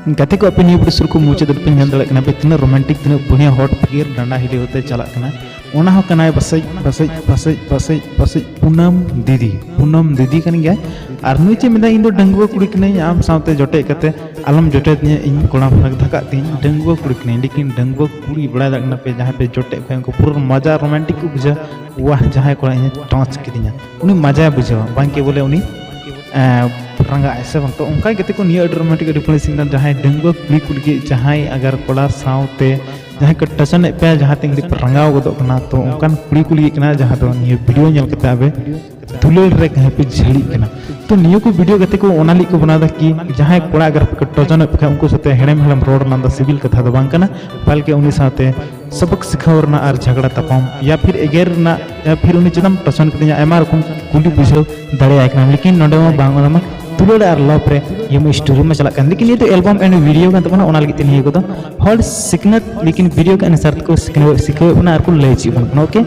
गाते को अपनी वीडियो सुर को मुझे पे नाम दाड़े पे तीना रोमांटिक तीना बढ़िया हॉट फिगर डांडा हिली होते चला बसई पूनम दीदी कन गया और नुई चे मेदा इन डंगुआ कुड़ी कने आम साथे जोटे कते आलम जोटे तिया इन कोड़ा फरक धका तीन डंगुआ कुड़ी कने लेकिन डंगुआ कुड़ी बड़ा दगना पे जहां पे जोटे पे को पूरा मजा रोमांटिक को बुझा वाह जहां कोड़ा इन टच किदिया उनी मजा बुझा बांग के बोले उनी रंगा ऐसे बंग तो उनका कहते को निया रोमांटिक रिप्लेसिंग जहां डंगुआ कुड़ी कुड़ी जहां अगर कोड़ा साथे जहां को टचन पे जहां तिंग रंगाव गदोना तो उनकान कुड़ी कुड़ी कना जहां तो निया वीडियो नेल कते आबे दुलल रे कहे पे झड़ी कना तो नियो को वीडियो गते को ओनाली को बनादा कि जहां कोड़ा अगर पे टचन पे उनको साथे हेड़म हेड़म रोड ना सिविल कथा दो बांग कना बल्कि उनी साथे सबक सिखावरना और झगड़ा तपम या फिर एगेरना या फिर उनी चदम टचन कतिया एमा रकम कुली बुझाव दाड़े आइकना लेकिन नोडे बांग तुलड़ और लव रे ये स्टोरी में चला लेकिन ये तो एल्बम एंड वीडियो का तबना ओना लगी निये को तो हर सिकनत लेकिन वीडियो के अनुसार को सिखे बना और को लय ची बन ओके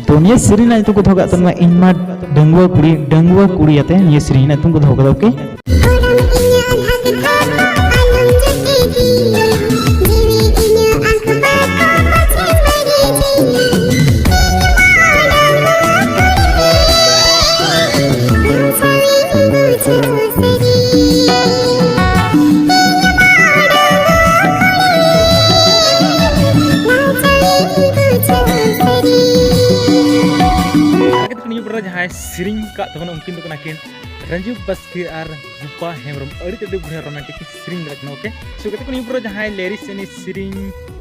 तो ये सीरीज ना तो धोगा तो इनमा डंगुआ कुड़ी आते ये सीरीज ना तुमको धोगा ओके जहाँ सिरिंग का तखन उनकिन तो किन रंजू बस्के और रूपा हेमरम अड़ी तड़ी बुढ़िया रोमांटिक सिरिंग रखना ओके सो कहते को पूरा जहाँ लेरिस से सिरिंग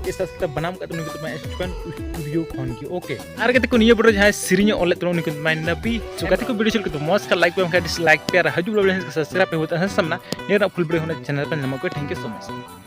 के साथ बनाम का तो मैं स्टूडेंट स्टूडियो खोन की ओके और कहते को पूरा जहाँ सिरिंग ओले तो उनकिन मैं नबी सो कहते को वीडियो चल के तो मौज का लाइक पे हम डिसलाइक पे हजू सब्सक्राइब पे होता है समना ये फुल वीडियो होने चैनल पर नमक थैंक यू सो मच।